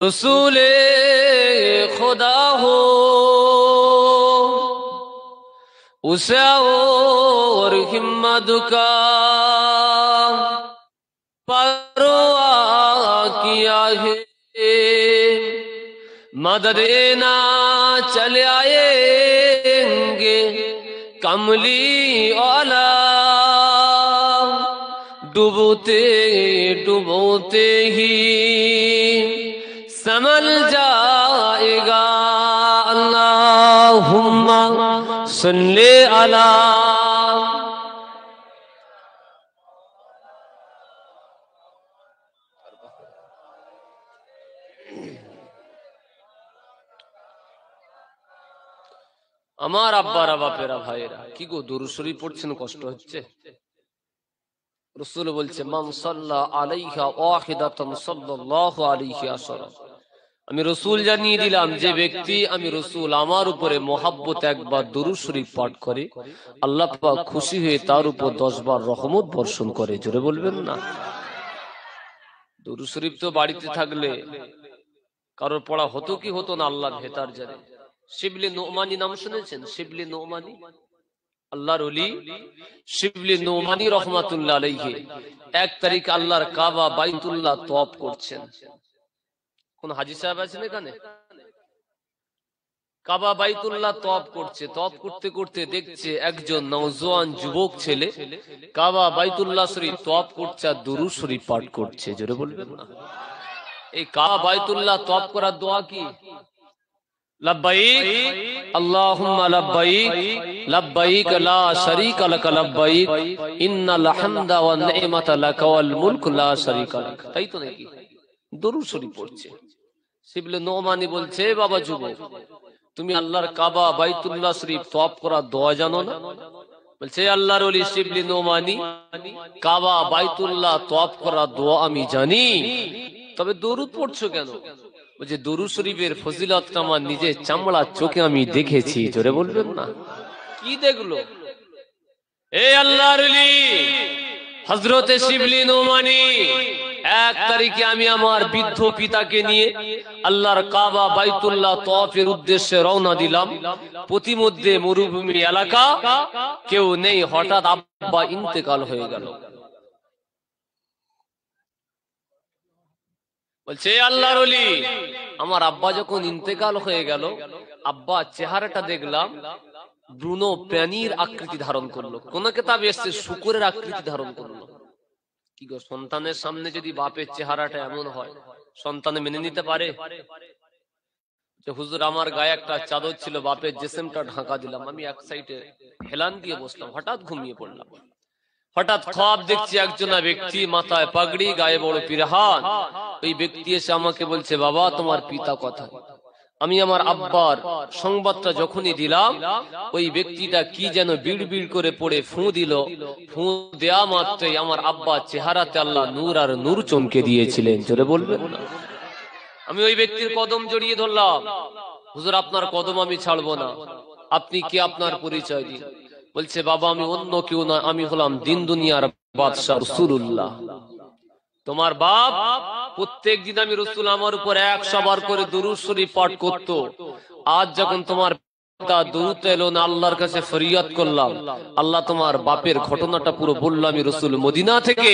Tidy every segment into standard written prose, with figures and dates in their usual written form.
रसूले खुदा हो उसे और हिम्मत का परवाह किया है। मदद ना चले आएंगे कमली वाला, डूबते डूबते ही संभल जाएगा। अल्लाहुम्मा सल्ले अला। আমার আব্বারা বাপেরা ভাইয়েরা, কি গো দুরূদ শরীফ পড়ছেন কষ্ট হচ্ছে? রাসূল বলছে মান সাল্লা আলাইহা ওয়াহিদাতান সাল্লাল্লাহু আলাইহি আশারা। আমি রাসূল জানিয়ে দিলাম, যে ব্যক্তি আমি রাসূল আমার উপরে মোহাব্বত একবার দুরূদ শরীফ পাঠ করে, আল্লাহ পাক খুশি হয়ে তার উপর 10 বার রহমত বর্ষণ করে। জোরে বলবেন না? দুরূদ শরীফ তো বাড়িতে থাকলে কারোর পড়া হতো কি হতো না আল্লাহ ভেতার জানে। শিবলি নোমানি নাম শুনেছেন? শিবলি নোমানি আল্লাহর ওলি শিবলি নোমানি রহমাতুল্লাহ আলাইহি 1 তারিখ আল্লাহর কাবা বাইতুল্লাহ তওয়াফ করছেন। কোন হাজী সাহেব আছেন এখানে? কাবা বাইতুল্লাহ তওয়াফ করছে। তওয়াফ করতে করতে দেখছে একজন নওজোয়ান যুবক ছেলে কাবা বাইতুল্লাহ শরীফ তওয়াফ করছে আর দুরূদ শরীফ পাঠ করছে। জোরে বলবেন না? এই কাবা বাইতুল্লাহ তওয়াফ করার দোয়া কি? লব্বাইক আল্লাহুম্মা লব্বাইক লব্বাইক লা শারীকা লাক লব্বাইক ইন্নাল হামদা ওয়ান নি'মাতা লাক ওয়াল মুলকু লা শারীকা লাক। তাই তো নাকি? দুরূদ শরীফ পড়ছে। শিবলি নোমানি বলছে, বাবা যুবক, তুমি আল্লাহর কাবা বাইতুল্লাহ শরীফ তওয়াফ করার দোয়া জানো না? বলছে আল্লাহর ওলি শিবলি নোমানি, কাবা বাইতুল্লাহ তওয়াফ করার দোয়া আমি জানি, তবে দরুদ পড়ছো কেন? বলছে দরুদ শরীফের ফজিলতটা আমার নিজের চামড়ার চোখে আমি দেখেছি। জোরে বলবেন না? কি দেখলো? এই আল্লাহর ওলি হযরতে শিবলি নোমানি 1 তারিখে আমি আমার বৃদ্ধ পিতাকে নিয়ে আল্লাহর কাবা বাইতুল্লাহ তওয়াফের উদ্দেশ্যে রওনা দিলাম। প্রতিমধ্যে মরুভূমি এলাকা, কেউ নেই। হঠাৎ আব্বা ইন্তেকাল হয়ে গেল। বলছে আল্লাহর ওলি, আমার আব্বা যখন ইন্তেকাল হয়ে গেল, আব্বা চেহারাটা দেখলাম ব্রুনো প্রাণীর আকৃতি ধারণ করলো। কোন কিতাবে এসেছে শূকরের আকৃতি ধারণ করলো। কি গো, সন্তানের সামনে যদি বাপের চেহারাটা এমন হয়, সন্তান মেনে নিতে পারে? যে হুজুর, আমার গায়ে একটা চাদর ছিল, বাপের জিসমটা ঢাকা দিলাম, আমি এক সাইডে হেলান দিয়ে বসলাম, হঠাৎ ঘুমিয়ে পড়লাম। হঠাৎ খ্বাব দেখছি একজনা ব্যক্তি, মাথায় পাগড়ি, গায়ে বড় পিরহান। ওই ব্যক্তি এসে আমাকে বলছে, বাবা তোমার পিতা কোথায়? আমি আমার আব্বার সংবাদটা যখনই দিলাম, ওই ব্যক্তিটা কি যেন বিড় বিড় করে পড়ে ফু দিল। ফু দেয়া মাত্রই আমার আব্বা চেহারাতে আল্লাহ নূর আর নূর চমকে দিয়েছিলেন। জোরে বলবেন না? আমি ওই ব্যক্তির কদম জড়িয়ে ধরলাম, হুজুর আপনার কদম আমি ছাড়বো না, আপনি কি, আপনার পরিচয় দিন। বলছে, বাবা আমি অন্য কেউ না, আমি হলাম দিন দুনিয়ার বাদশা রাসূলুল্লাহ। তোমার বাপ প্রত্যেক দিন আমি রাসূল আমার উপর 100 বার করে দুরূদ শরীফ পাঠ করত। আজ যখন তোমার পিতা দুরূদ এলো না, আল্লাহর কাছে ফরিয়াদ করলাম, আল্লাহ তোমার বাপের ঘটনাটা পুরো বললাম। আমি রাসূল মদিনা থেকে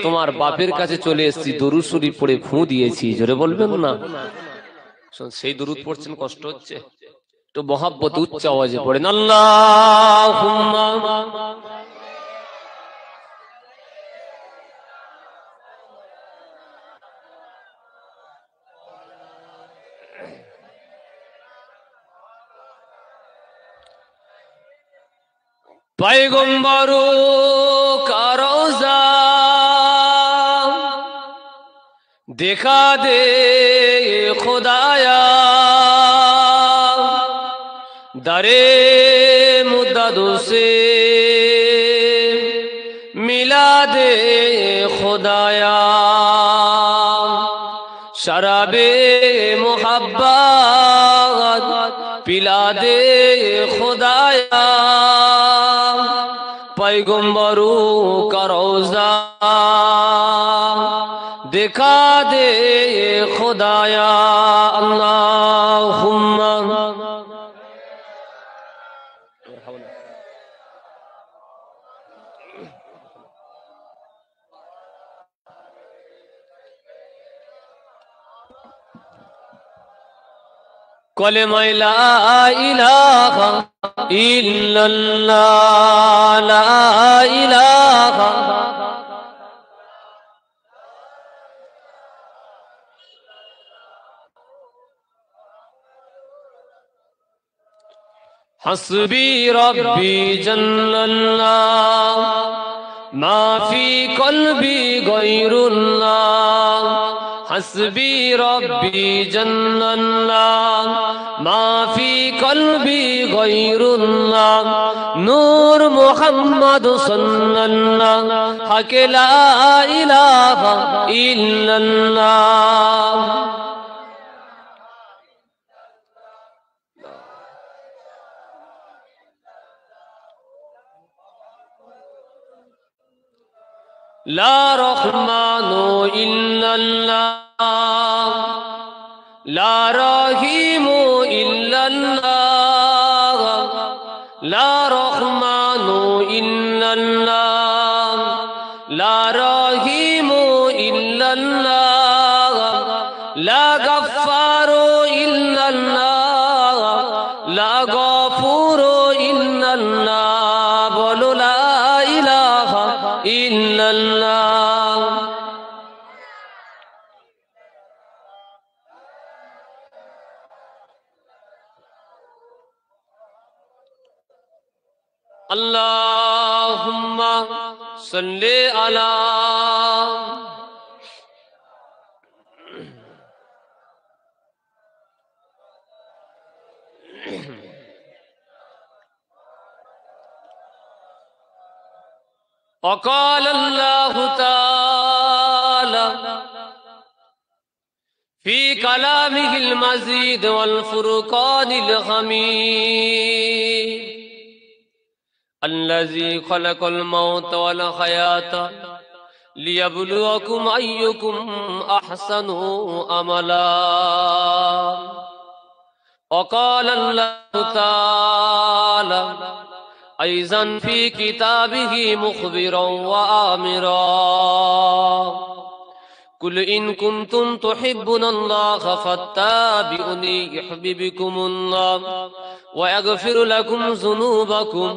তোমার বাপের কাছে চলে এসেছি, দুরূদ শরীফ পড়ে ফু দিয়েছি। জোরে বলবেন না? সেই দুরূদ পড়ছেন, কষ্ট হচ্ছে? তো মহব্বত উচ্চ আওয়াজে পড়েন আল্লাহুম্মা। পয়গম্বর কা রওজা দেখা দে খুদায়া, दरे मुद्ददों से मिला दे खुदाया, शराबे मोहब्बत पिला दे खुदाया, पैगंबरों का रोजा दिखा दे खुदाया अल्लाहुम्मा कलिमा ला इलाहा इल्लल्लाह ला इलाहा हस्बी रब्बी जल्लल्लाह मा फी क़ल्बी गैरुल्लाह हस्बी रब्बी जल्लल्लाह मा फी क़ल्बी गैरुल्लाह नूर मुहम्मद सल्लल्लाह हक ला इलाहा इल्लल्लाह ला रहमानु इल्लल्लाह ला रहीमु इल्लल्लाह ला रहमानु इल्लल्लाह ला रहीमु इल्लल्लाह ला गफ्फारु इल्लल्लाह ला गफूरु इल्लल्लाह बोलो ला इलाहा इल्लल्लाह अल्लाहुम्मा सल्ली अला वक़ाल अल्लाहु ताला फी कलामिहिल मजीद वल फुरक़ानिल हमीद अल्लज़ी खलक़ल मौत वल हयात लियब्लुवकुम अय्युकुम अहसनु अमला वक़ाल अल्लाहु ताला ऐज़न फी किताबिही मुख़बिरन व आमिरा कुल इन कुंतुम तुहिब्बुनल्लाह फत्ताबिउनी युहब्बिबकुमुल्लाह व यगफिर लकुम ज़ुनूबकुम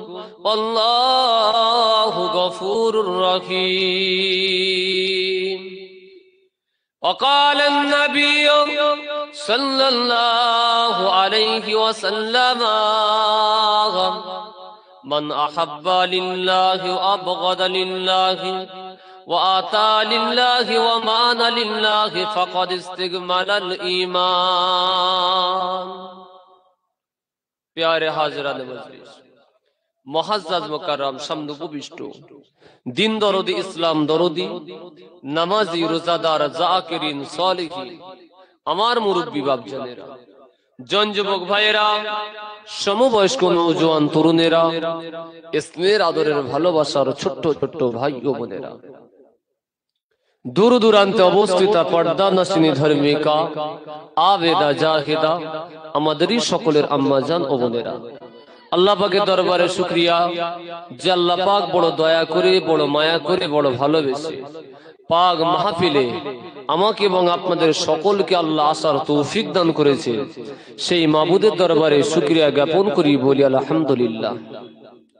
वल्लाहु गफूरुर रहीम वक़ाल अन्नबिय्यु सल्लल्लाहु अलैहि वसल्लम मन अहब्बा लिल्लाहि व अबग़द लिल्लाहि व आता लिल्लाहि व मान लिल्लाहि फ़क़द इस्तकमलल ईमान। प्यारे हाज़िरान मजलिस, मुअज़्ज़ज़ मुकर्रम सामने उपविष्ट दिन दरदी इस्लाम दरदी नामाजी रोजादार जाकिरिन सालिहीन আমার মুরব্বী বাপজানেরা, জন যুবক ভাইয়েরা, সমবয়স্ক নওজোয়ান তরুণেরা, স্নেহের আদরের ভালোবাসার ছোট্ট ছোট্ট ভাই ও বোনেরা, দূর দূরান্তে অবস্থিত পর্দা নাশিনী ধর্মিকা আবেদা জাহিদা আমাদেরই সকলের আম্মাজান ও বোনেরা, আল্লাহ পাকের দরবারে শুকরিয়া যে আল্লাহ পাক বড় দয়া করে, বড় মায়া করে, বড় ভালোবেসে পাক মাহফিলে আমাকে এবং আপনাদের সকলকে আল্লাহ আসার তৌফিক দান করেছে। সেই মাবুদের দরবারে শুকরিয়া জ্ঞাপন করি, বলি আলহামদুলিল্লাহ।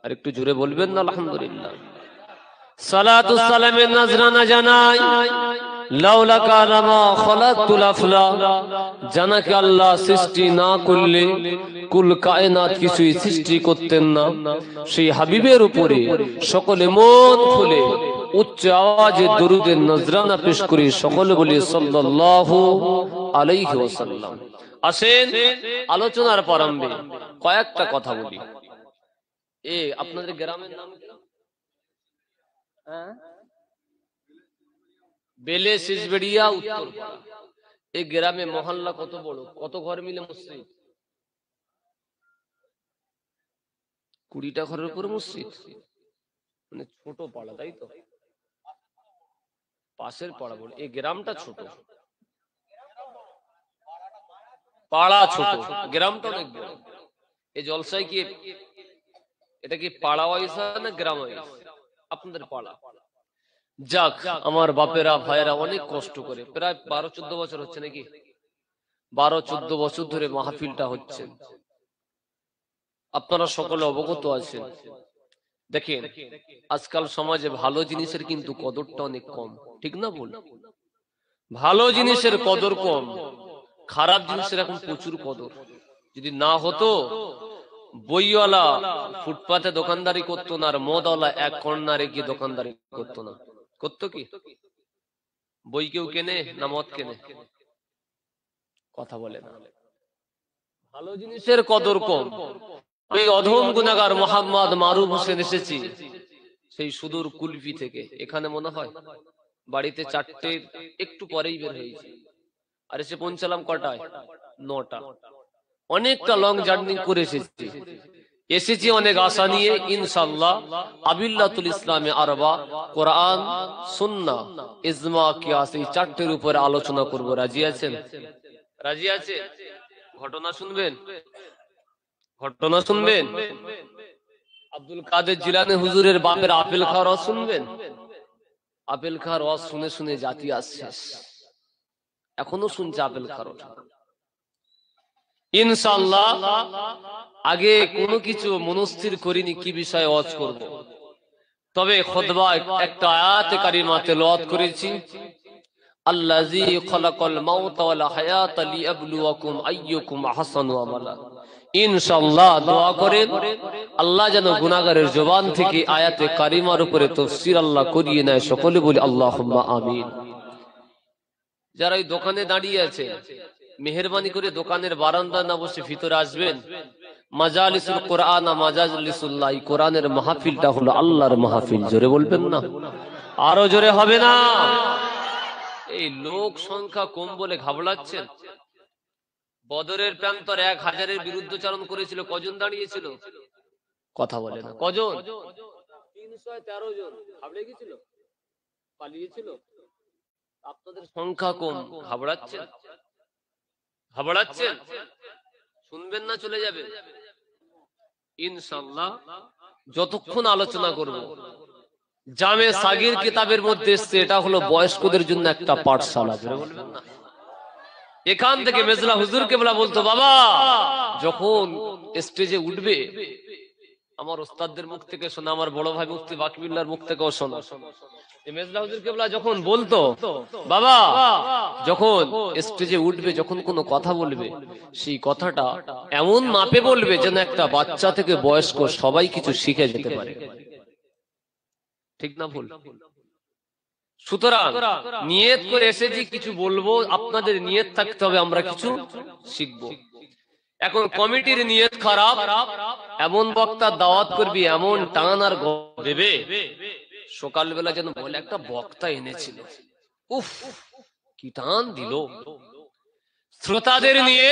আর একটু জোরে বলবেন না আলহামদুলিল্লাহ। সালাতু সালামের নজরানা জানাই লাউলা কানা মা খালাকতুল আফলা, জানাকে আল্লাহ সৃষ্টি না করলে কুল কায়নাত কিছুই সৃষ্টি করতেন না। সেই হাবিবের উপরে সকলে মন খুলে উচ্চ আওয়াজে দরুদের নজরানা পেশ করি, সকলে বলি সাল্লাল্লাহু আলাইহি ওয়াসাল্লাম। আসেন আলোচনার প্রারম্ভে কয়েকটা কথা বলি। আপনাদের গ্রামের নাম কি? বেলে সিজবেড়িয়া উত্তরপাড়া। এই গ্রামে মহল্লা কত বড়, কত ঘর মিলে মসজিদ? 20টা ঘরের উপরে মসজিদ, মানে ছোট পাড়া, তাই তো? পাশের পাড়া বলে এই গ্রামটা ছোট। পাড়া ছোট, গ্রামটা অনেক বড়। এই জলসায় কি এটা কি পাড়া ওয়াইজ না গ্রাম ওয়াইজ? আপনাদের পাড়া। যাক, আমার বাপেরা ভাইয়েরা অনেক কষ্ট করে, প্রায় 12-14 বছর হচ্ছে নাকি, 12-14 বছর ধরে মাহফিলটা হচ্ছে। আপনারা সকলে অবগত আছেন। দেখেন, আজকাল সমাজে ভালো জিনিসের কিন্তু কদরটা অনেক কম, ঠিক না বল? ভালো জিনিসের কদর কম, খারাপ জিনিসের এখন প্রচুর কদর। যদি না হতো, বইওয়ালা ফুটপাতে দোকানদারি করতো না, আর মদওয়ালা এক কর্নারে গিয়ে দোকানদারি করতো না। করতো কি? বই কেউ কেনে না মদ কেনে? কথা বলে না। ভালো জিনিসের কদর কম। আমি অধম গুনাহগার মোহাম্মদ মারুফ হোসেন এসেছি সেই সুদূর কুলফি থেকে। এখানে মনে হয় বাড়িতে 4টে একটু পরেই বের হয়েছি, আর এসে পৌঁছালাম কটায়? 9টা। অনেকটা লং জার্নি করে এসেছি অনেক আশা নিয়ে। ইনশাআল্লাহ আবিল্লাতুল ইসলামে আরবা, কোরআন, সুন্নাহ, ইজমা, কিয়াস, এই 4টের উপরে আলোচনা করব। রাজি আছেন? রাজি আছেন? ঘটনা শুনবেন? ঘটনা শুনবেন? আব্দুল কাদের জিলানী হুজুরের বাপের আপেল খাওয়ার ওয়াজ শুনবেন? আপেল খাওয়ার ওয়াজ শুনে শুনে জাতি আসছে, এখনো শুনছে আপেল খাওয়ার। ইনশাআল্লাহ আগে কোনো কিছু মনস্থির করিনি কি বিষয়ে ওয়াজ করব, তবে খুতবায় একটা আয়াত কারিমা তেলাওয়াত করেছি। আল্লাযী খালাকাল মাউতা ওয়াল হায়াতা লিয়াবলুয়াকুম আইয়ুকুম আহসানু আমালা। ইনশাআল্লাহ দোয়া করেন আল্লাহ যেন গুনাহগারের জবান থেকে আয়াতে কারিমার উপরে তাফসীর আল্লাহ করিয়ে নেয়। সকলে বলি আল্লাহুম্মা আমিন। যারা এই দোকানে দাঁড়িয়ে আছে, মেহেরবানি করে দোকানের বারান্দা না বসে ভিতরে আসবেন। মাজালিসুল কোরআন, মাজালিসুল্লাহ, কোরআনের মাহফিলটা হলো আল্লাহর মাহফিল। জোরে বলবেন না? আরো জোরে হবে না? এই লোক সংখ্যা কম বলে ঘাবড়াচ্ছেন। বদরের প্রান্তর 1000-এর বিরুদ্ধচারণ করেছিল, কজন দাঁড়িয়েছিল? কথা বলে না। কজন? 313 জন ঘাবড়ে গেছিল, পালিয়েছিল। আপনাদের সংখ্যা কম, ঘাবড়াচ্ছেন? ঘাবড়াচ্ছেন? শুনবেন না চলে যাবে? ইনশাআল্লাহ যতক্ষণ আলোচনা করব, জামে সাগীর কিতাবের মধ্যে এসেছে এটা হলো বয়স্কদের জন্য একটা পাঠশালা। বলবেন না? এখান থেকে মেজলা হুজুর কেবলা বলতো, বাবা যখন স্টেজে উঠবে, আমার ওস্তাদদের মুখ থেকে শোনা, আমার বড় ভাই মুফতি বাকিবুল্লাহর মুখ থেকেও শোনা, মেজলা হুজুর কেবলা যখন বলতো, বাবা যখন স্টেজে উঠবে, যখন কোনো কথা বলবে, সেই কথাটা এমন মাপে বলবে যেন একটা বাচ্চা থেকে বয়স্ক সবাই কিছু শিখে যেতে পারে। ঠিক না ভুল? সুতরাং নিয়ত করে এসেছি কিছু বলবো, আপনাদের নিয়ত থাকতে হবে আমরা কিছু শিখবো। এখন কমিটির নিয়ত খারাপ, এমন বক্তা দাওয়াত করবি, এমন টান আর দেবে, সকালবেলা যেন বলে একটা বক্তা এনেছিল, উফ কি টান দিল। শ্রোতাদের নিয়ে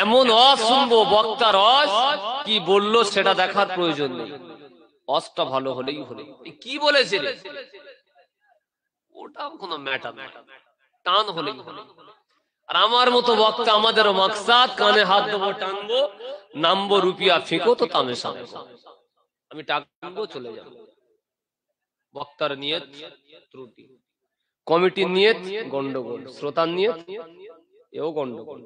এমন ওয়াজ শুনবো, বক্তার ওয়াজ কি বললো সেটা দেখার প্রয়োজন নেই, ওয়াজটা ভালো হলেই হলো। কি বলেছে ওটা কোনো ম্যাটার না, টান হলেই হলো। আর আমার মতো বক্তা, আমাদেরও মাকসাদ কানে হাত দেবো, টানবো, নামবো, রুপিয়া ফেঁকো তো তামেশা, আমি টাকবো চলে যাবো। বক্তার নিয়ত ত্রুটি, কমিটির নিয়ত গন্ডগোল, শ্রোতার নিয়ত এও গন্ডগোল।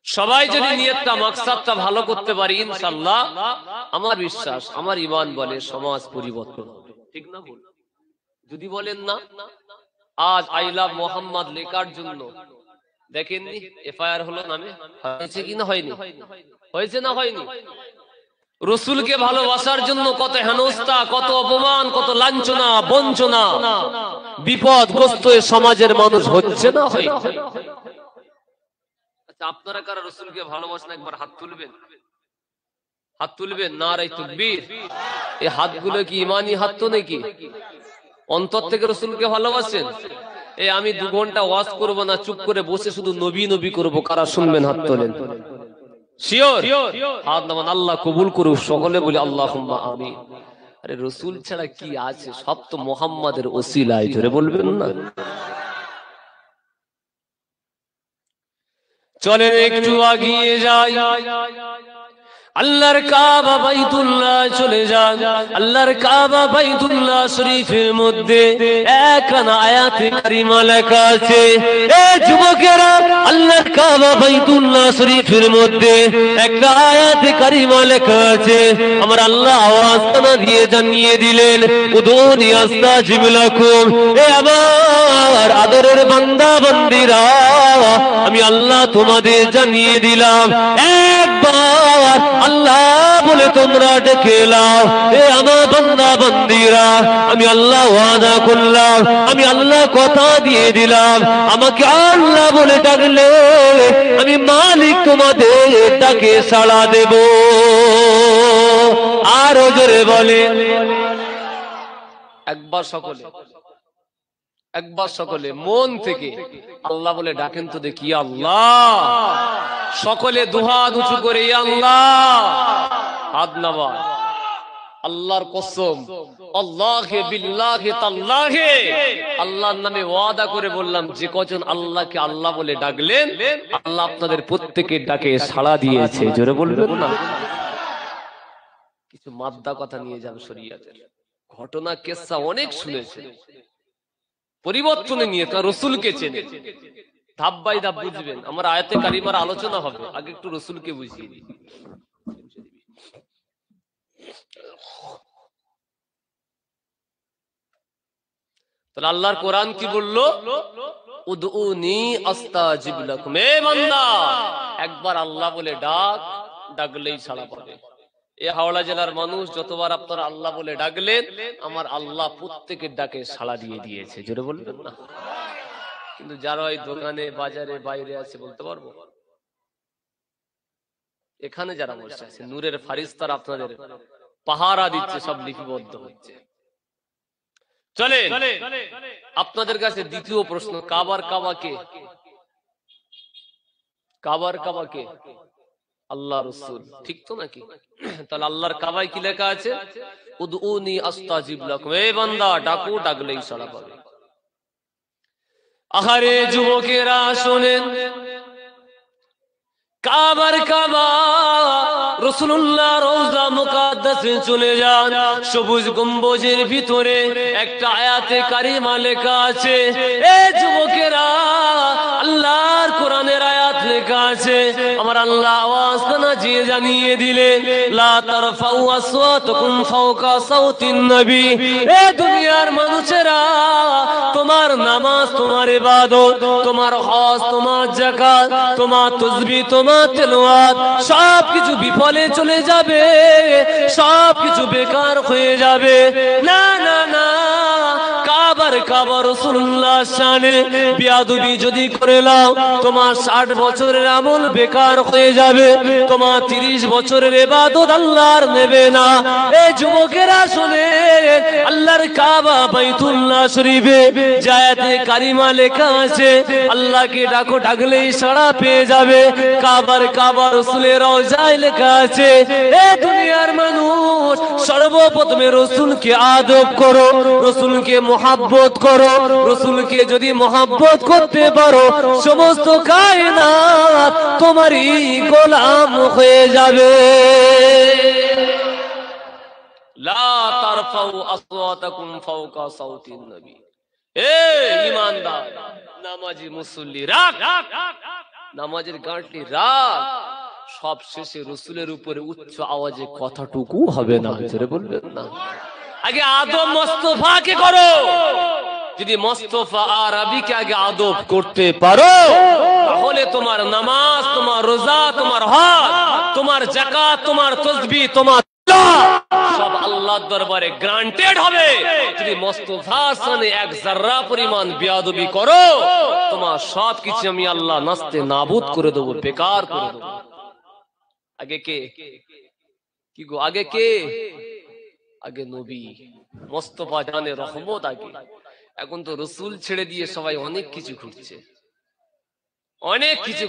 সবাই যদি নিয়তটা মাকসাদটা ভালো করতে পারি, ইনশাআল্লাহ আমার বিশ্বাস, আমার ঈমান বলে সমাজ পরিবর্তন হবে। ঠিক না ভুল? যদি বলেন না, আজ আই লাভ মোহাম্মদ লেখার জন্য দেখেননি এফআইআর হলো, নামে হয়েছে কি না হয়নি? হয়েছে না হয়নি? রসুলকে ভালোবাসার জন্য কত হেনস্থা, কত অপমান, কত লাঞ্ছনা, বঞ্চনা, বিপদগ্রস্ত সমাজের মানুষ হচ্ছে না হয়? আচ্ছা, আপনারা কারা রসুলকে ভালোবাসেন একবার হাত তুলবেন? হাত তুলবেন। নারে তাকবীর। এই হাতগুলো কি ইমানি হাত তো নাকি? অন্তর থেকে রসুলকে ভালোবাসেন? এই আমি 2 ঘন্টা ওয়াজ করবো না, চুপ করে বসে শুধু নবী নবী করবো, কারা শুনবেন হাত তোলেন? শিওর? হাত নামান, আল্লাহ কবুল করুক। সকলে বলি আল্লাহুম্মা আমিন। আরে রসুল ছাড়া কি আছে? সব তো মুহাম্মাদের ওসিলায়। জোরে বলবেন না? চলেন একটু আগিয়ে যাই, আল্লাহর কাবা বাইতুল্লাহ চলে যান। আল্লাহর কাবা বাইতুল্লাহ শরীফের মধ্যে একখানা আয়াতে কারিমা লেখা আছে। এ যুবকেরা, আল্লাহর কাবা বাইতুল্লাহ শরীফের মধ্যে একটা আয়াতে কারিমা লেখা আছে। আমার আল্লাহ আওয়াজ কানা দিয়ে জানিয়ে দিলেন, উদুনি আস্তাজিব লাকুম। এ আমার আদরের বান্দা বান্দিরা, আমি আল্লাহ তোমাদের জানিয়ে দিলাম, একবার আল্লাহ বলে তোমরা ডেকে নাও। এ আমার বান্দা বান্দিরা, আমি আল্লাহ ওয়াদা করলাম, আমি আল্লাহ কথা দিয়ে দিলাম, আমাকে আল্লাহ বলে ডাকলে আমি মালিক তোমাদের ডাকে সাড়া দেব। আরো জোরে বলে, একবার সকলে মন থেকে আল্লাহ বলে ডাকেন তো দেখি। আল্লাহ, সকলে দুহাত উঁচু করে আল্লাহ, হাত নামা। আল্লাহর কসম, আল্লাহে বিল্লাহে তাল্লাহে, আল্লাহর নামে ওয়াদা করে বললাম, যে কজন আল্লাহকে আল্লাহ বলে ডাকলেন, আল্লাহ আপনাদের প্রত্যেকের ডাকে সাড়া দিয়েছে। জোরে বলবেন না? কিছু মাদ্দা কথা নিয়ে যান শরীয়তের ঘটনা কেসা অনেক শুনেছে, পরিবর্তনে নিয়ে তো রসুলকে চেনে, ধাপ বাই ধাপ বুঝবেন। আমার আয়াতে কারিমার আলোচনা হবে, আগে একটু রসুলকে বুঝিয়ে দিই। তাহলে আল্লাহর কোরআন কি বললো? উদউনি আস্তাজিব লাকুম। এ বান্দা, একবার আল্লাহ বলে ডাকলেই সাড়া পাবে। এই হাওড়া জেলার মানুষ যতবার আপনারা আল্লাহ বলে ডাকলেন, আমার আল্লাহ প্রত্যেকের ডাকে সাড়া দিয়ে দিয়েছে। জোরে বলবেন না? কিন্তু যারা ওই দোকানে বাজারে বাইরে আছে বলতে পারবো, এখানে যারা বসে আছে নূরের ফারিস্তারা আপনাদের পাহারা দিচ্ছে, সব লিপিবদ্ধ হচ্ছে। চলে আপনাদের কাছে দ্বিতীয় প্রশ্ন, কাবার কাবা কে? আল্লাহ রসুল, ঠিক তো নাকি? তাহলে আল্লাহর কাবায় কি লেখা আছে? উদউনি আস্তাজিব লাকুম। এ বান্দা, ডাকো, ডাকলেই সাড়া পাবে। আহারে যুবকেরা শোনেন, কাবার কাবা রাসূলুল্লাহ রওজা মুকাদ্দাসে চলে যান। সবুজ গম্বুজের ভিতরে একটা আয়াতে কারিমা লেখা আছে। এ যুবকেরা, আল্লাহর কোরআনের আয়াত লেখা আছে। আমার আল্লাহ আওয়াজ কানাজিয়ে জানিয়ে দিলেন, লা তারফাউ আসওয়াতাকুম ফাওকা সাউতিন নবী। এ দুনিয়ার মানুষেরা, তোমার নামাজ, তোমার ইবাদত, তোমার হজ, তোমার যাকাত, তোমার তাসবিহ, তোমার তেলাওয়াত সবকিছু বিফলে চলে যাবে, সবকিছু বেকার হয়ে যাবে। না না না, কাবা রাসূলুল্লাহ শানে বিয়াদবি যদি করে নাও, তোমার 60 বছরের আমল বেকার হয়ে যাবে, তোমার 30 বছরের ইবাদত আল্লাহর নেবে না। এই যুবকেরা শুনে, আল্লাহর কাবা বাইতুল্লাহ শরীফে আয়াতে কারিমা লেখা আছে, আল্লাহকে ডাকো, ডাকলেই সাড়া পেয়ে যাবে। কাবা রাসূলের রওজায় লেখা আছে, এ দুনিয়ার মানুষ, সর্বপ্রথমে রাসূলকে আদব করো, রাসূলকে মুহাব্বত করো। রাসূলকে যদি মুহাব্বত করতে পারো, সমস্ত কায়নাত তোমারই গোলাম হয়ে যাবে। লা তারফাউ আসওয়াতাকুম ফাওকা সাউতিন নবী। এ ঈমানদার নামাজি মুসল্লি, রাখ নামাজের গাঁটটি রাখ। সব শেষে রাসূলের উপরে উচ্চ আওয়াজে কথাটুকু হবে না। জোরে বলবেন না? আগে আদব মুস্তাফাকে করো। যদি মুস্তাফা আরবিকে আগে আদব করতে পারো, তাহলে তোমার নামাজ, তোমার রোজা, তোমার হজ, তোমার যাকাত, তোমার তাসবিহ, তোমার সব আল্লাহর দরবারে গ্রান্টেড হবে। যদি মুস্তাফার সামনে এক যারা পরিমাণ বেয়াদবি করো, তোমার সবকিছু আমি আল্লাহ নাস্তে নাবুদ করে দেব, বেকার করে দেব। আগে কে? কি গো, আগে কে? আগে নবী মুস্তাফা জানে রহমত আগে। এখন তো রসুল ছেড়ে দিয়ে সবাই অনেক কিছু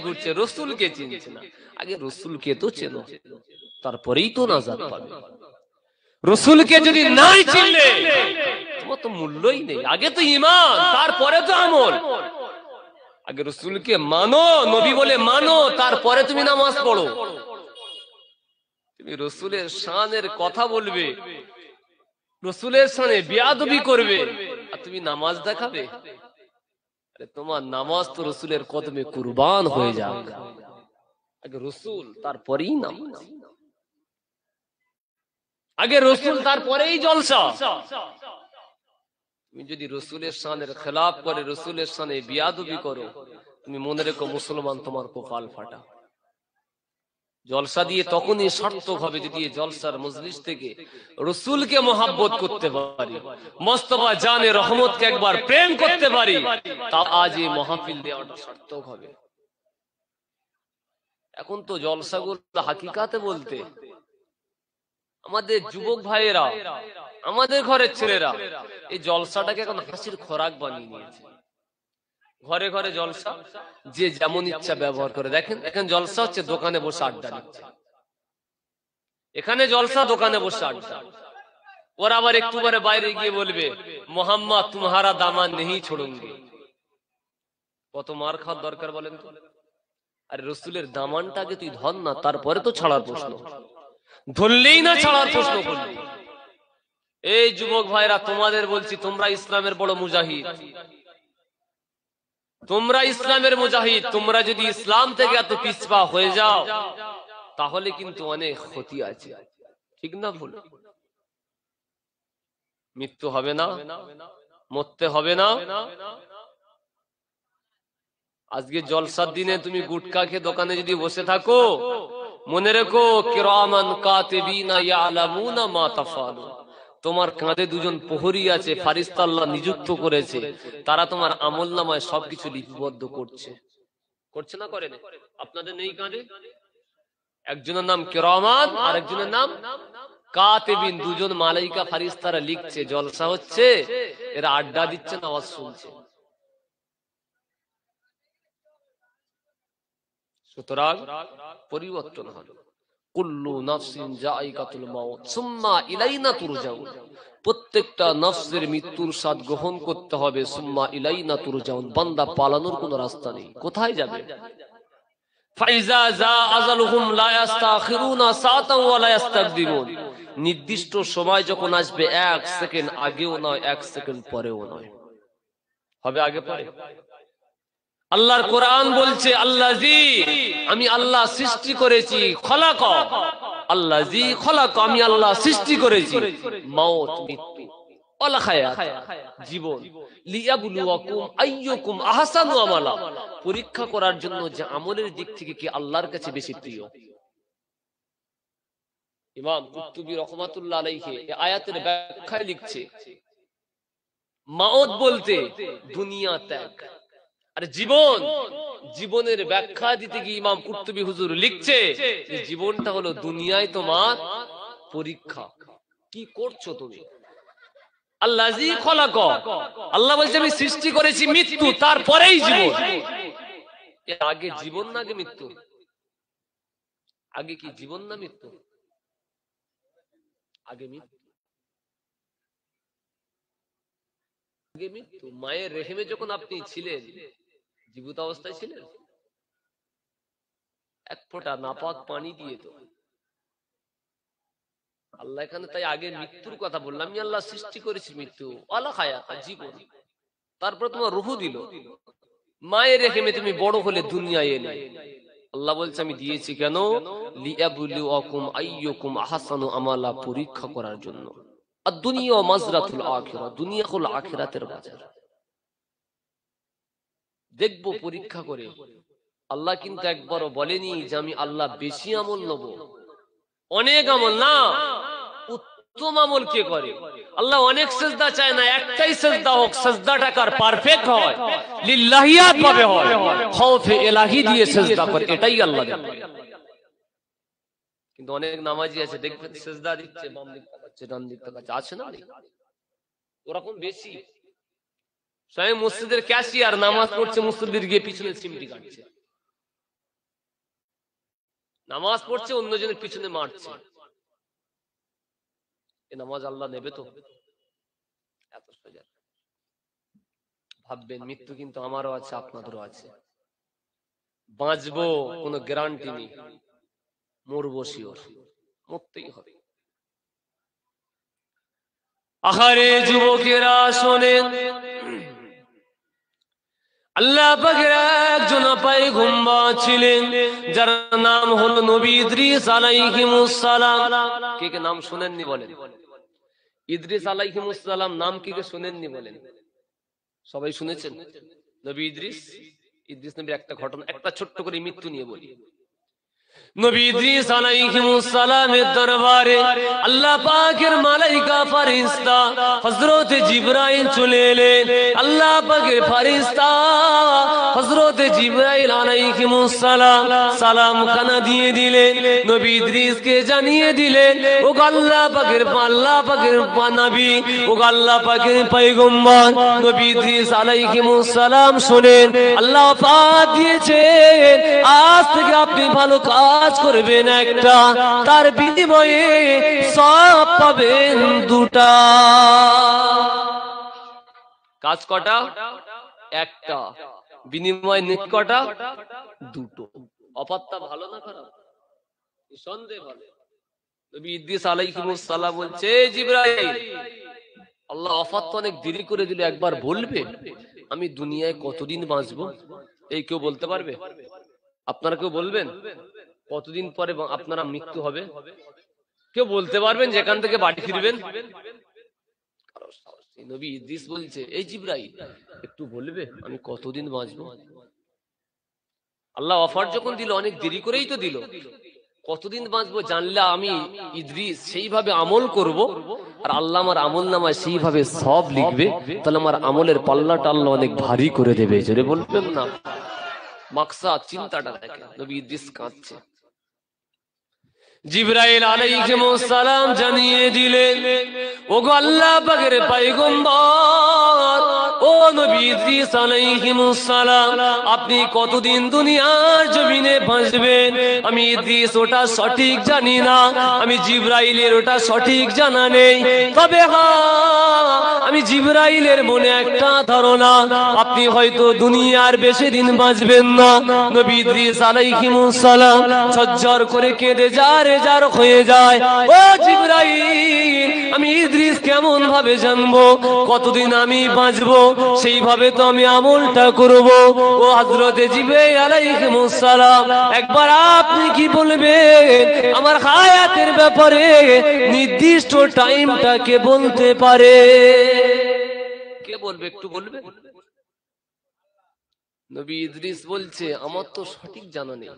ঘুরছে, রসুলকে চিনছে না। আগে রসুলকে তো চেনো, তারপরেই তো নাজাত পাবে। রসুলকে যদি নাই চিনলে তোমার তো মূল্যই নেই। আগে তো ঈমান, তারপরে তো আমল। আগে রসুলকে মানো, নবী বলে মানো, তারপরে তুমি নামাজ পড়ো। তুমি রসুলের শানের কথা বলবে, রসুলের শানে বেয়াদবি করবে, আর তুমি নামাজ দেখাবে? আরে তোমার নামাজ তো রসুলের কদমে কুরবান হয়ে যাক। আগে রসুল তারপরেই নামাজ, আগে রসুল তারপরেই জলসা। তুমি যদি রসুলের শানের খেলাফ করে, রসুলের শানে বিয়াদবি করো, তুমি মনে রেখো মুসলমান তোমার কপাল ফাটা। জলসা দিয়ে তখনই সার্থক হবে যদি জলসার মজলিস থেকে রসুলকে মহাব্বত করতে পারি, মোস্তফা জানে রহমতকে একবার প্রেম করতে পারি, তা আজ এই মাহফিল দেওয়াটা সার্থক হবে। এখন তো জলসাগুলো হাকিকাতে বলতে আমাদের যুবক ভাইয়েরা, আমাদের ঘরের ছেলেরা এই জলসাটাকে এখন হাসির খোরাক বানিয়ে নিয়েছে। ঘরে ঘরে জলসা, যে যেমন ইচ্ছা ব্যবহার করে। দেখেন এখন জলসা হচ্ছে দোকানে বসে আড্ডা দিচ্ছে, এখানে জলসা দোকানে বসে আড্ডা। ওরা আবার একটু পরে বাইরে গিয়ে বলবে মোহাম্মদ তোমারা দামান নেই ছোড়ুঙ্গি। কত মার খাওয়ার দরকার বলেন তো? আরে রসুলের দামানটাকে তুই ধর না, তারপরে তো ছাড়ার প্রশ্ন। ধরলেই না ছাড়ার প্রশ্ন করলি। এই যুবক ভাইরা তোমাদের বলছি, তোমরা ইসলামের বড় মুজাহিদ, তোমরা ইসলামের মুজাহিদ। তোমরা যদি ইসলাম থেকে এত পিছপা হয়ে যাও তাহলে কিন্তু অনেক ক্ষতি আছে, ঠিক না ভুল? মৃত্যু হবে না, মরতে হবে না। আজকে জলসার দিনে তুমি গুটকা খেয়ে দোকানে যদি বসে থাকো, মনে রেখো কিরামান কাতিবিনা ইয়ালামুনা মা তাফআলুন, তোমার কাঁধে দুজন প্রহরী আছে, ফারিস্তা আল্লাহ নিযুক্ত করেছে, তারা তোমার আমলনামায় সবকিছু লিপিবদ্ধ করছে। করছে না করে না? আপনাদের নেই কাঁধে? একজনের নাম কিরামান আর একজনের নাম কাতিবিন, দুজন মালাইকা ফারিস্তারা লিখছে। জলসা হচ্ছে, এরা আড্ডা দিচ্ছে, আওয়াজ শুনছে। সুতরাং পরিবর্তন হলো। কুল্লু নাফসিন যায়িকাতুল মাউত সুম্মা ইলাইনা তুরজাউন, প্রত্যেকটা নফসের মৃত্যুর স্বাদ গ্রহণ করতে হবে। সুম্মা ইলাইনা তুরজাউন, বান্দা পালানোর কোনো রাস্তা নেই। কোথায় যাবে? ফাইজা যা আজালুহুম লা ইস্তাখিরুনা সাআতাও ওয়া লা ইস্তাকদিমুন, নির্দিষ্ট সময় যখন আসবে এক সেকেন্ড আগেও নয়, এক সেকেন্ড পরেও নয়। হবে আগে পরে? আল্লাহর কোরআন বলছে আল্লাযী, আমি আল্লাহ সৃষ্টি করেছি, খলাক, আল্লাযী খলাক, আমি আল্লাহ সৃষ্টি করেছি, মওত মৃত্যু, ওয়াল হায়াত জীবন, লিয়াবলুয়াকুম আইয়ুকুম আহসানু আমালা, পরীক্ষা করার জন্য যে আমলের দিক থেকে কি আল্লাহর কাছে বেশি প্রিয়। ইমাম কুরতুবী রাহমাতুল্লাহ আলাইহি এই আয়াতের ব্যাখ্যায় লিখছে, মওত বলতে দুনিয়া ত্যাগ, আর জীবন, জীবনের ব্যাখ্যা দিতে গিয়ে ইমাম কুরতুবী হুজুর লিখছে যে জীবনটা হলো দুনিয়ায় তোমার পরীক্ষা। কি করছো তুমি? আল্লাযী খলাক, আল্লাহ বলছে আমি সৃষ্টি করেছি মৃত্যু, তারপরেই জীবন। এর আগে জীবন না আগে মৃত্যু? আগে কি জীবন না মৃত্যু? আগে মৃত্যু, আগে মৃত্যু। মায়ের রেহেমে যখন আপনি ছিলেন, জীবিত অবস্থায় ছিলেন, এক ফোঁটা নাপাক পানি দিয়ে তো আল্লাহ এখানে, তাই আগে মৃত্যুর কথা বললাম। আমি আল্লাহ সৃষ্টি করেছি মৃত্যু, আলা হায়াত জীবন, তারপর তোমার রূহ দিল, মায়ের রেহেমে তুমি বড় হলে দুনিয়ায় এলে। আল্লাহ বলছে আমি দিয়েছি কেন? লিয়াবলুয়াকুম আইয়ুকুম আহসানু আমালা, পরীক্ষা করার জন্য। আর দুনিয়া মাজরাতুল আখিরা, দুনিয়া হলো আখিরাতের বাজার। দেখবো পরীক্ষা করে। আল্লাহ কিন্তু একবারও বলেনি যে আমি আল্লাহ বেশি আমল নেব, অনেক আমল না, উত্তম আমল কে করে? আল্লাহ অনেক সেজদা চায় না, একটাই সেজদা হোক, সেজদাটা কার পারফেক্ট হয়, লিল্লাহিয়াত ভাবে হয়, খাউফে ইলাহি দিয়ে সেজদা করে, এটাই আল্লাহ দেখে। কিন্তু অনেক নামাজি আছে দেখবেন সেজদা দিচ্ছে, বাম দিক তাকাচ্ছে, ডান দিক তাকাচ্ছে, আছে না? ওরকম বেশি। স্বয়ং মসজিদের ক্যাশিয়ার নামাজ পড়ছে, মসজিদের গিয়ে পিছনে সিমটি কাটছে, নামাজ পড়ছে অন্যজনের পিছনে মারছে। এ নামাজ আল্লাহ নেবে তো? এত সোজা। ভাববেন মৃত্যু কিন্তু আমারও আছে, আপনাদেরও আছে। বাঁচবো কোনো গ্যারান্টি নেই, মরবো শিওর, মরতেই হবে। আহারে যুবকেরা শোনেন, আল্লাহ পাকের একজন পয়গম্বর ছিলেন যার নাম হলো নবী ইদ্রিস আলাইহিমুস সালাম। কে কে নাম শুনেননি বলেন? ইদ্রিস আলাইহিমুস সালাম নাম কে কে শুনেননি বলেন? সবাই শুনেছেন নবী ইদ্রিস। ইদ্রিস নবীর একটা ঘটনা, একটা ছোট্ট করে মৃত্যু নিয়ে বলি। নবী ইদ্রিস আলাইহিমুস সালামের দরবারে আল্লাহ পাকের মালাইকা ফেরেশতা হযরত জিবরাইল চলে এলেন। আল্লাহ পাকের ফেরেশতা হযরত জিবরাইল আলাইহিমুস সালাম সালাম খানা দিয়ে দিলেন, নবী ইদ্রিসকে জানিয়ে দিলেন, ও আল্লাহ পাকের নবী, ও আল্লাহ পাকের পয়গম্বর নবী ইদ্রিস আলাইহিমুস সালাম শুনেন, আল্লাহ পাক দিয়েছেন আজ থেকে আপনি ভালো কাজ করবেন একটা, তার বিনিময়ে সব পাবেন দুটা। কাজ কটা? একটা, বিনিময় নেক কটা? দুটো। অফারটা ভালো না খারাপ? নিঃসন্দেহে ভালো। নবী ইদ্রিস আলাইহিস সালাম বলছে, জিবরাইল, আল্লাহ অফার তো অনেক দেরি করে দিল, একবার বলবে আমি দুনিয়ায় কতদিন বাঁচবো? এই কেউ বলতে পারবে? আপনারা কেউ বলবেন কতদিন পরে আপনারা মৃত্যু হবে? কেউ বলতে পারবেন যেখান থেকে বাড়ি ফিরবেন? নবী ইদ্রিস বলছে, এই জিবরাইল একটু বলবে আমি কতদিন বাঁচবো? আল্লাহ অফার যখন দিল অনেক দেরি করেই তো দিল, কতদিন বাঁচবো জানলে আমি ইদ্রিস সেইভাবে আমল করব, আর আল্লাহ আমার আমল নামায় সেইভাবে সব লিখবে, তাহলে আমার আমলের পাল্লাটা আল্লাহ অনেক ভারী করে দেবে। জোরে বলবেন না? মাকসাদ, চিন্তাটা দেখেন। নবী ইদ্রিস কাঁদছে। জিবরাইল আলাইহিস সালাম জানিয়ে দিলেন, ওগো আল্লাহ পাকের পয়গম্বর, ও নবী ইদ্রিস আলাইহিস সালাম, আপনি কতদিন দুনিয়ার জমিনে বাঁচবেন আমি ইদ্রিস ওটা সঠিক জানি না, আমি জিবরাইলের ওটা সঠিক জানা নেই, তবে হ্যাঁ আমি জিবরাইলের মনে একটা ধারণা, আপনি হয়তো দুনিয়ার বেশি দিন বাঁচবেন না। নবী ইদ্রিস আলাইহিস সালাম ঝরঝর করে কেঁদে যার হয়ে যায়, ও জিবরাইল, আমি ইদ্রিস কেমন ভাবে জানবো কতদিন আমি বাঁচবো? সেইভাবে তো আমি আমলটা করব। ও হযরতে জিবরাইল আলাইহিস সালাম, একবার আপনি কি বলবেন আমার হায়াতের ব্যাপারে নির্দিষ্ট টাইমটা কে বলতে পারে? কে বলবে? একটু বলবে। নবী ইদ্রিস বলছে, আমার তো সঠিক জানা নেই,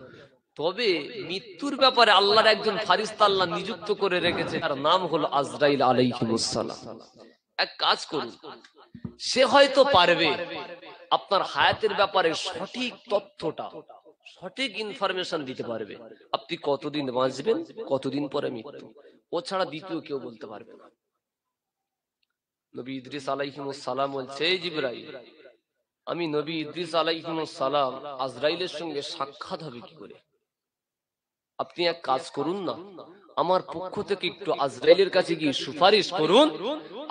তবে মৃত্যুর ব্যাপারে আল্লাহর একজন ফেরেশতা আল্লাহ নিযুক্ত করে রেখেছে, তার নাম হলো আজরাইল আলাইহিস সালাম। এক কাজ করুন, সে হয়তো পারবে আপনার হায়াতের ব্যাপারে সঠিক তথ্যটা, সঠিক ইনফরমেশন দিতে পারবে, আপনি কতদিন বাঁচবেন, কতদিন পরে মৃত্যু, ও ছাড়া দ্বিতীয় কেউ বলতে পারবে না। নবী ইদ্রিস আলাইহিস সালাম বলছে, জিবরাইল, আমি নবী ইদ্রিস আলাইহিস সালাম আজরাইলের সঙ্গে সাক্ষাৎ হবে কি করে? আপনি এক কাজ করুন না, আমার পক্ষ থেকে একটু আজরাইলের কাছে গিয়ে সুপারিশ করুন,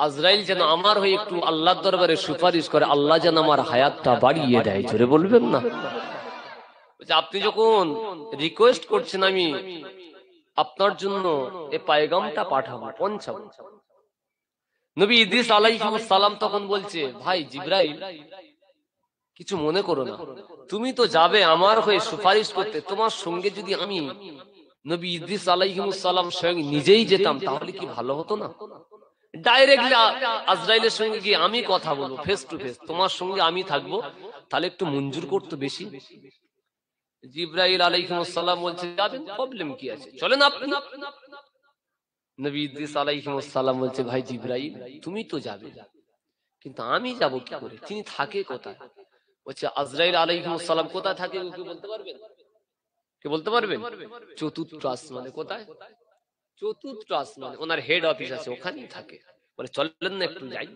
আজরাইল যেন আমার হয়ে একটু আল্লাহর দরবারে সুপারিশ করে, আল্লাহ যেন আমার হায়াতটা বাড়িয়ে দেয়। জোরে বলবেন না? আপনি যখন রিকোয়েস্ট করছেন আমি আপনার জন্য এই পায়গামটা পাঠাবো, পৌঁছাবো, নবী ইদ্রিস আলাইহিস সালাম তখন বলছে, ভাই জিবরাইল, কিছু মনে করো না, তুমি তো যাবে আমার হয়ে সুপারিশ করতে, তোমার সঙ্গে যদি আমি নবী ইদ্রিস আলাইহিস সালাম স্বয়ং নিজেই যেতাম তাহলে কি ভালো হতো না? ডাইরেক্টলি আজরাইলের সঙ্গে গিয়ে আমি কথা বলবো, ফেস টু ফেস, তোমার সঙ্গে আমি থাকবো, তাহলে একটু মঞ্জুর করতে বেশি। জিবরাইল আলাইহিস সালাম বলছে, যাবেন, প্রবলেম কি আছে, চলেন আপনি। নবী ইদ্রিস আলাইহিস সালাম বলছে, ভাই জিবরাইল, তুমি তো যাবে, কিন্তু আমি যাব কি করে? তিনি থাকে কোথায়? বলছে, আজরাইল আলাইহিস সালাম কোথায় থাকে কি বলতে পারবেন? কে বলতে পারবেন? চতুর্থ আসমানে। কোথায়? চতুর্থ আসমানে ওনার হেড অফিস আছে, ওখানেই থাকে। বলে, চলেন না একটু যাই।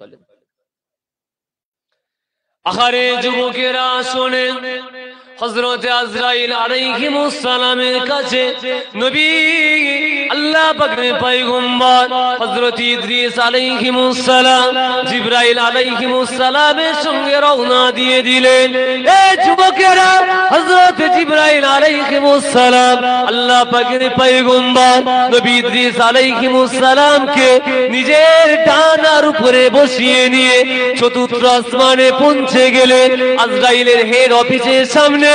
চলেন। আহারে যুবকেরা শোনেন, হযরত আজরাইল আলাইহিস সালামের কাছে নবী আল্লাহ পাকের পয়গম্বর হযরত ইদ্রিস আলাইহিস সালাম জিবরাইল আলাইহিস সালামের সঙ্গে রওনা দিয়ে দিলেন। এই যুবকেরা, হযরত জিবরাইল আলাইহিস সালাম আল্লাহ পাকের পয়গম্বর নবী ইদ্রিস আলাইহিস সালামকে নিজের ডানার উপরে বসিয়ে নিয়ে চতুর্থ আসমানে পৌঁছে গেলেন। আজরাইলের হেড অফিসের সামনে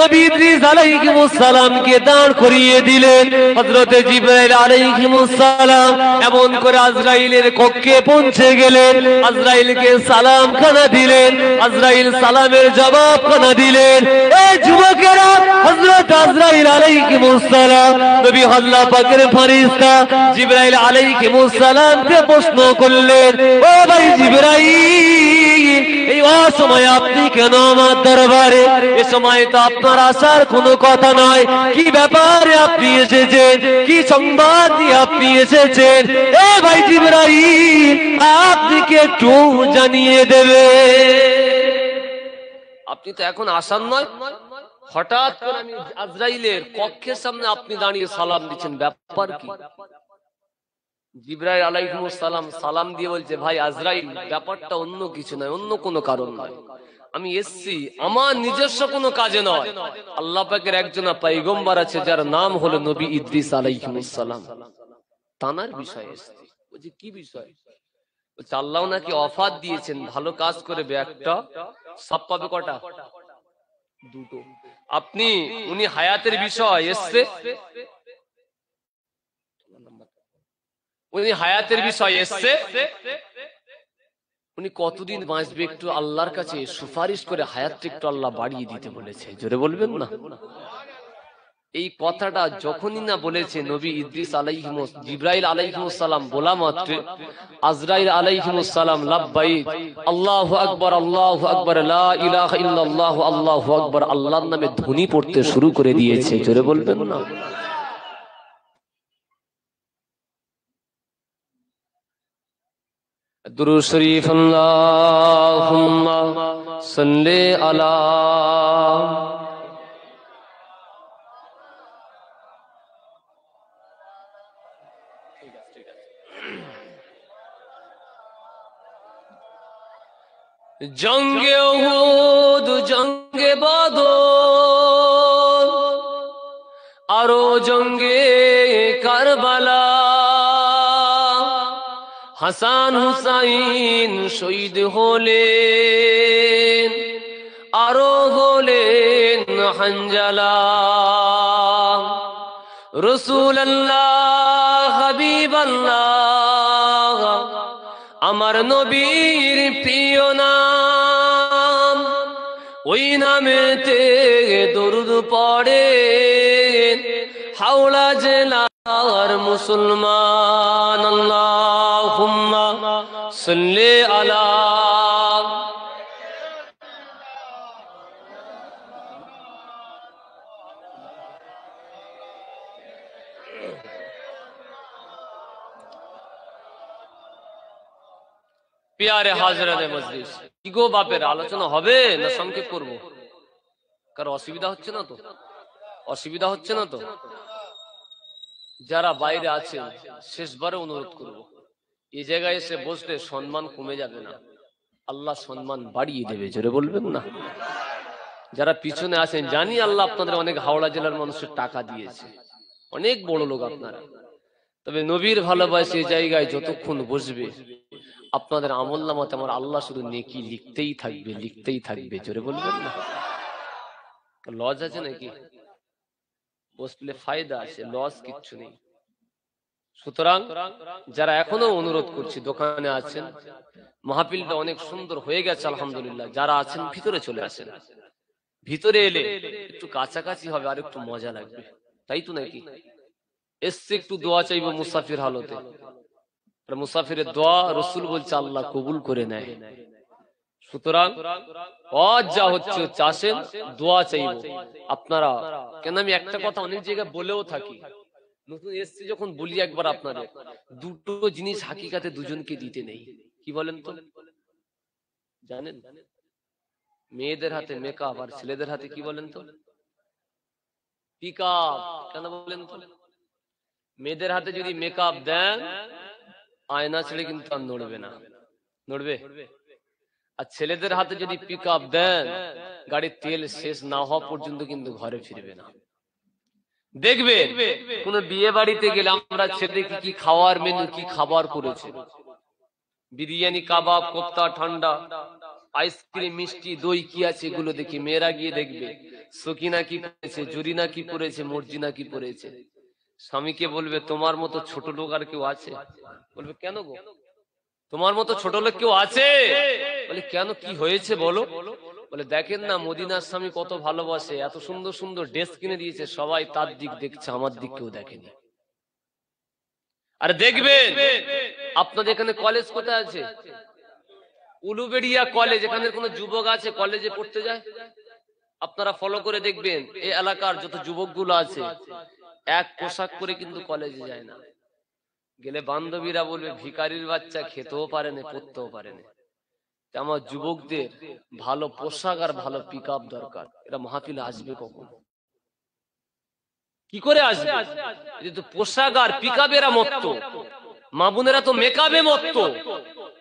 নবী ইদ্রিস আলাইহিস সালামকে দাঁড় করিয়ে দিলেন। হযরত জিবরাইল আলাইহিস সালাম এমন করে আজরাইলের কক্ষে পৌঁছে গেলেন। আজরাইলকে সালাম খানা দিলেন, আজরাইল সালামের জবাব খানা দিলেন। এই যুবকেরা, হযরত আজরাইল আলাইহিস সালাম নবী আল্লাহ পাকের ফেরেশতা জিবরাইল আলাইহিস সালামকে প্রশ্ন করলেন, ও ভাই জিবরাইল, এই অসময়ে আপনি কেন আমার দরবারে? এ সময় তো আপনার আসার কোনো কথা নয়। কি ব্যাপারে আপনি এসেছেন? কি সংবাদ দিয়ে আপনি এসেছেন? এ ভাই জিবরাইল, আপনি কি একটু জানিয়ে দেবে? আপনি তো এখন আসার নয়, হঠাৎ করে আমি আজরাইলের কক্ষের সামনে আপনি দাঁড়িয়ে সালাম দিচ্ছেন, ব্যাপার কি? জিবরাইল আলাইহিস সালাম সালাম দিয়ে বলছে, ভাই আজরাইল, ব্যাপারটা অন্য কিছু নয়, অন্য কোনো কারণ নয়। আমি এসছি আমার নিজস্ব কোনো কাজে নয়। আল্লাহ পাকের একজন পয়গম্বর আছে যার নাম হলো নবী ইদ্রিস আলাইহিস সালাম, তানার বিষয়ে এসছি। বলছে কি বিষয়? বলছে আল্লাহ নাকি অফার দিয়েছেন, ভালো কাজ করে একটা সব পাবে। কটা? দুটো। আপনি উনি হায়াতের বিষয় এসছে, উনি হায়াতের বিষয় এসছে, উনি কতদিন বাঁচবে একটু আল্লাহর কাছে সুপারিশ করে হায়াতটা একটু আল্লাহ বাড়িয়ে দিতে বলেছে। জোরে বলবেন না? এই কথাটা যখনই না বলেছে নবী ইদ্রিস আলাইহিস জিবরাইল আলাইহিস সালাম বলা মাত্র আজরাইল আলাইহিস সালাম লাব্বাইক আল্লাহু আকবার আল্লাহু আকবার লা ইলাহা ইল্লাল্লাহ আল্লাহু আকবার আল্লাহর নামে ধ্বনি পড়তে শুরু করে দিয়েছে। জোরে বলবেন না? দুরূদ শরীফ আল্লাহুম্মা সাল্লি আলা জঙ্গে উহুদ, জঙ্গে বদর, আরো জঙ্গে কারবালা, হাসান হুসাইন শহীদ হলেন, আরো হলেন হানজালা। রাসূলুল্লাহ হাবিবাল্লাহ আমার নবীর প্রিয় নাম, ওই নামেতে দরুদ পড়ে হাওড়া জেলার মুসলমান। আল্লাহুম্মা সাল্লি আলা প্যারে হাজরাতে মজলিস। কি গো বাপের, আলোচনা হবে না সংক্ষেপ করবো? কার অসুবিধা হচ্ছে না তো? অসুবিধা হচ্ছে না তো? যারা বাইরে আছেন শেষবারে অনুরোধ করব, এই জায়গায় এসে বসলে সম্মান কমে যাবে না, আল্লাহ সম্মান বাড়িয়ে দেবে। জোরে বলবেন না? যারা পিছনে আছেন, জানি আল্লাহ আপনাদের অনেক হাওড়া জেলার মানুষের টাকা দিয়েছে, অনেক বড় লোক আপনারা, তবে নবীর ভালোবাসে এই জায়গায় যতক্ষণ বসবে আপনাদের আমলনামাতে আমার আল্লাহ শুধু নেকি লিখতেই থাকবে, লিখতেই থাকবে। জোরে বলবেন না? লজ আছে নাকি? বসলে ফায়দা আছে, লস কিচ্ছু নেই। সুতরাং যারা এখনো অনুরোধ করছি, দোকানে আছেন, মাহফিলটা অনেক সুন্দর হয়ে গেছে আলহামদুলিল্লাহ, যারা আছেন ভিতরে চলে আসেন। ভিতরে এলে একটু কাছাকাছি হবে, আর একটু মজা লাগবে, তাই তো নাকি? এসছে একটু দোয়া চাইবো মুসাফির হালতে, মুসাফিরের দোয়া রসুল বলছে আল্লাহ কবুল করে নেয়। সুতরাং যা হচ্ছে চাষেন, দোয়া চাইবো আপনারা। কেন আমি একটা কথা অনেক জায়গায় বলেও থাকি, নতুন এসছি যখন বলি একবার আপনাদের, দুটো জিনিস হাকিকাতে দুজনকে দিতে নেই। কি বলেন তো? জানেন? মেয়েদের হাতে মেকআপ আর ছেলেদের হাতে কি বলেন তো? পিকআপ। কেন বলেন তো? মেয়েদের হাতে যদি মেকআপ দেন, আয়না ছেড়ে কিন্তু আর নড়বে না। নড়বে? আর ছেলেদের হাতে যদি পিকআপ দেন, গাড়ির তেল শেষ না হওয়া পর্যন্ত কিন্তু ঘরে ফিরবে না। দেখবে কোন বিয়ে বাড়িতে গেলে আমরা ছেলেকে কি খাওয়ার মেনু, কি খাবার করেছে, বিরিয়ানি, কাবাব, কোফতা, ঠান্ডা, আইসক্রিম, মিষ্টি, দই কি আছে এগুলো দেখি। মেয়েরা গিয়ে দেখবে সকিনা কি পরেছে, জুরিনা কি পরেছে, মর্জিনা কি পরেছে। স্বামীকে বলবে তোমার মতো ছোট লোক আর কেউ আছে? বলবে কেন গো, তোমার মতো ছোট লোক কেউ আছে? বলে কেন, কি হয়েছে বলো? বলে দেখেন না মদিনার স্বামী কত ভালোবাসে, এত সুন্দর সুন্দর ড্রেস কিনে দিয়েছে, সবাই তার দিক দেখছে, আমার দিক কেউ দেখেনি। আর দেখবেন আপনাদের এখানে কলেজ কোথায় আছে? উলুবেড়িয়া কলেজ। এখানে কোন যুবক আছে কলেজে পড়তে যায়? আপনারা ফলো করে দেখবেন এই এলাকার যত যুবকগুলো আছে এক পোশাক করে কিন্তু কলেজে যায় না। গেলে বান্ধবীরা বলবে ভিখারির বাচ্চা, খেতেও পারে না, পড়তেও পারে না। আমার যুবকদের ভালো পোশাক আর ভালো পিকআপ দরকার। এরা মাহফিলে আসবে কখন, কি করে আসবে? তো পোশাক আর পিকআপে এরা মত্ত, মা বোনেরা তো মেকআপে মত্ত।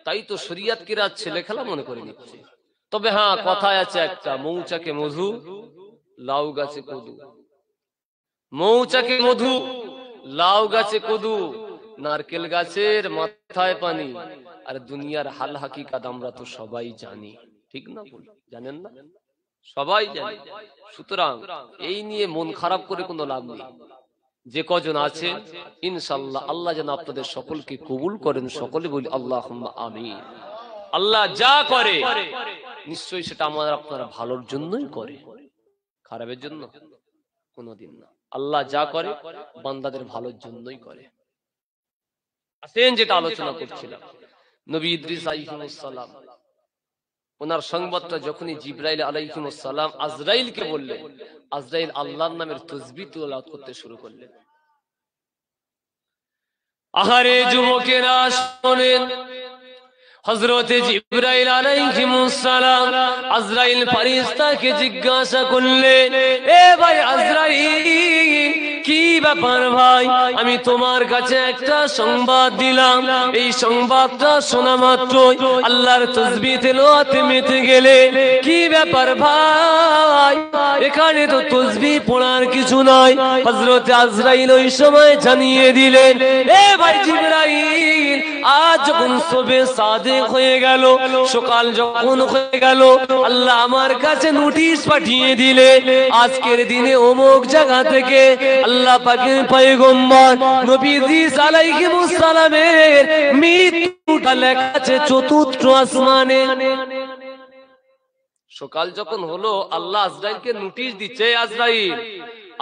তাই তো শরীয়তকে রাত ছেলে খেলা মনে করে নিচ্ছে। তবে হ্যাঁ, কথায় আছে একটা, মৌচাকে মধু, লাউ গাছে কদু। মৌচাকে মধু, লাউ গাছে কদু, নারকেল গাছের মাথায় পানি। আর দুনিয়ার হাল হাকিকাত আমরা তো সবাই জানি, ঠিক না? জানেন না? সবাই জানি। সুতরাং এই নিয়ে মন খারাপ করে কোনো লাভ নেই। যে কজন আছে ইনশাআল্লাহ আল্লাহ যেন আপনাদের সকলকে কবুল করেন। সকলে বলি আল্লাহুম্মা আমিন। আল্লাহ যা করে নিশ্চয়ই সেটা আমাদের আপনারা ভালোর জন্যই করে, খারাপের জন্য কোনোদিন না। আল্লাহ যা করে বান্দাদের ভালোর জন্যই করে। আসেন যেটা আলোচনা করছিলাম, নবী ইদ্রিস আলাইহিস সালাম, ওনার সংবাদটা যখনই জিবরাইল আলাইহিস সালাম আজরাইলকে বললেন, আজরাইল আল্লাহর নামের তাসবিহ তেলাওয়াত করতে শুরু করলেন। আহারে যুবকেরা শোনেন, হযরতে জিবরাইল আলাইহিস সালাম আজরাইল ফেরেশতাকে জিজ্ঞাসা করলেন, এ ভাই আজরাইল, কি ব্যাপার ভাই? আমি তোমার কাছে একটা সংবাদ দিলাম, এই সংবাদটা শোনা মাত্রই আল্লাহর তাসবিহ তেলাওয়াতে মেতে গেলে। কি ব্যাপার ভাই? এখানে তো তাসবিহ পড়ার কিছু নাই। হযরতে আজরাইল ওই সময় জানিয়ে দিলেন, এ ভাই জিবরাইল, আজ যখন সবে সাদেক হয়ে গেল, সকাল যখন হয়ে গেল, আল্লাহ আমার কাছে নোটিশ পাঠিয়ে দিলে, আজকের দিনে অমুক জায়গা থেকে আল্লাহ পাকের পয়গম্বর নবী ইদ্রিস আলাইহিস সালামের মৃত্যুটা লেখা আছে চতুর্থ আসমানে। সকাল যখন হলো আল্লাহ আজরাইলকে নোটিশ দিচ্ছে, আজরাইল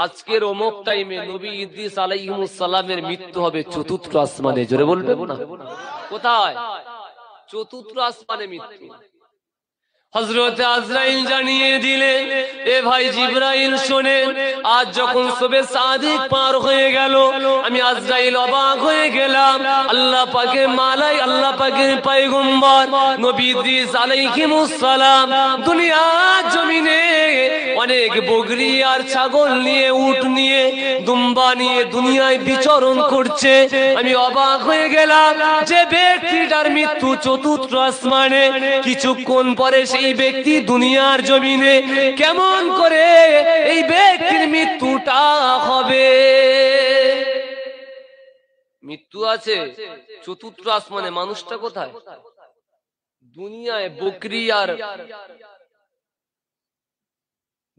আজকের অমুক টাইমে নবী ইদ্রিস আলাইহিস সালামের মৃত্যু হবে চতুর্থ আসমানে। জোরে বলবেন না? কোথায়? চতুর্থ আসমানে মৃত্যু। হযরতে আজরাইল জানিয়ে দিলেন, এ ভাই জিবরাইল শোনেন, আজ যখন সবে সাদিক পার হয়ে গেল, আমি আজরাইল অবাক হয়ে গেলাম। আল্লাহ পাকের মালাই, আল্লাহ পাকের পয়গম্বর নবী ইদ্রিস আলাইহিস সালাম দুনিয়ার জমিনে অনেক বকরি আর ছাগল নিয়ে, উট নিয়ে, দুম্বা নিয়ে দুনিয়ায় বিচরণ করছে। আমি অবাক হয়ে গেলাম যে ব্যক্তিটার মৃত্যু চতুর্থ আসমানে, কিছুক্ষণ পরে এই ব্যক্তি দুনিয়ার জমিনে, কেমন করে এই ব্যক্তির মৃত্যুটা হবে? মৃত্যু আছে চতুর্থ আসমানে, মানুষটা কোথায়? দুনিয়ায় বকরি আর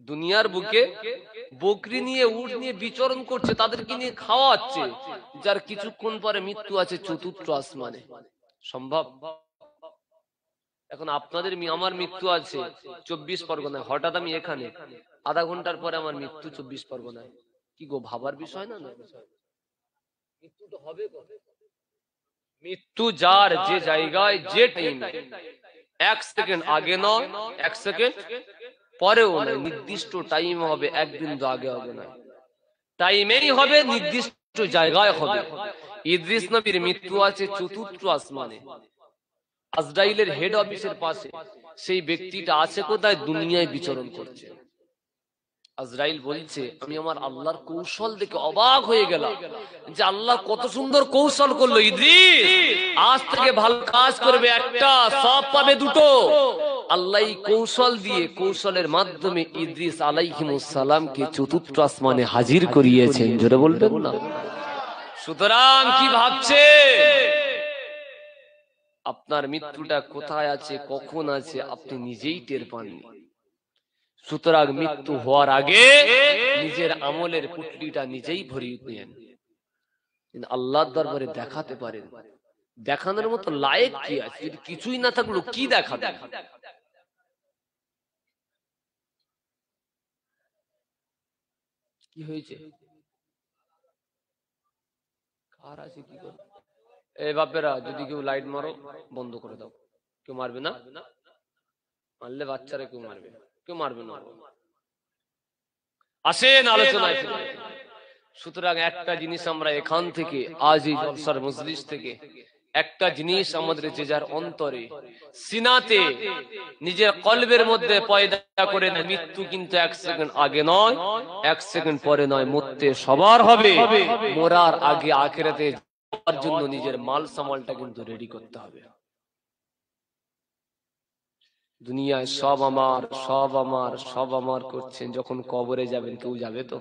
দুনিয়ার বুকে বকরি নিয়ে, উট নিয়ে বিচরণ করছে, তাদেরকে নিয়ে খাওয়াচ্ছে, যার কিছুক্ষণ পরে মৃত্যু আছে চতুর্থ আসমানে। সম্ভব? এখন আপনাদের আমার মৃত্যু আছে 24 পরগনায়, হঠাৎ আমি এখানে, আধা ঘন্টার পরে আমার মৃত্যু 24 পরগনায়। কি গো, ভাবার বিষয় না? মৃত্যু তো হবে। মৃত্যু যার যে জায়গায় যে টাইমে, 1 সেকেন্ড আগে নয়, 1 সেকেন্ড পরেও নয়, নির্দিষ্ট টাইম হবে, একদিন তো আগে হবে না, টাইমেই হবে, নির্দিষ্ট জায়গায় হবে। ইদ্রিস নবীর মৃত্যু আছে চতুর্থ আসমানে। আজরাইলের হেড অফিসের পাশে সেই ব্যক্তিটা আছে কোথায়? দুনিয়ায় বিচরণ করছে। আজরাইল বলছে, আমি আমার আল্লাহর কৌশল দেখে অবাক হয়ে গেলাম যে আল্লাহ কত সুন্দর কৌশল করলো। ইদ্রিস আজ থেকে ভালো কাজ করবে একটা, সব পাবে দুটো। আল্লাহ কৌশল দিয়ে, কৌশলের মাধ্যমে ইদ্রিস আলাইহিস সালামকে চতুর্থ আসমানে হাজির করিয়েছেন। জোরে বলবেন না? সুতরাং কি ভাবছে? আপনার মৃত্যুটা কোথায় আছে, কখন আছে, আপনি নিজেই টের পাননি। সুতরাং মৃত্যু হওয়ার আগে নিজের আমলের পুটলিটা নিজেই ভরিয়ে নেন, আল্লাহর দরবারে দেখাতে পারেন। দেখানোর মতো লায়েক কি আছে? যদি কিছুই না থাকলো কি দেখাবে? কি হয়েছে? কার আছে কি করে? এই বাপেরা, যদি কেউ লাইট মারো বন্ধ করে দাও। কেউ মারবে না? মারলে বাচ্চারা কেউ মারবে, কেউ মারবে না। আসেন আলোচনায়। সুতরাং একটা জিনিস আমরা এখান থেকে, আজ এই জলসার মজলিস থেকে একটা জিনিস আমাদের যে যার অন্তরে, সিনাতে, নিজের কলবের মধ্যে পয়দা করে না, মৃত্যু কিন্তু 1 সেকেন্ড আগে নয়, 1 সেকেন্ড পরে নয়, মরতে সবার হবে। মরার আগে আখিরাতে যাওয়ার জন্য নিজের মাল সামালটা কিন্তু রেডি করতে হবে। দুনিয়ায় সব আমার, সব আমার, সব আমার করছেন, যখন কবরে যাবেন কেউ যাবে তো?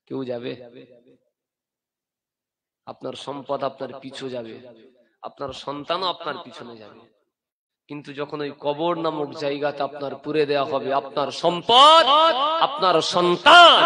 কেউ যাবে? আপনার সম্পদ আপনার পিছু যাবে, আপনার সন্তানও আপনার পিছনে যাবে, কিন্তু যখন ওই কবর নামক জায়গাতে আপনার পুরে দেওয়া হবে আপনার সম্পদ, আপনার সন্তান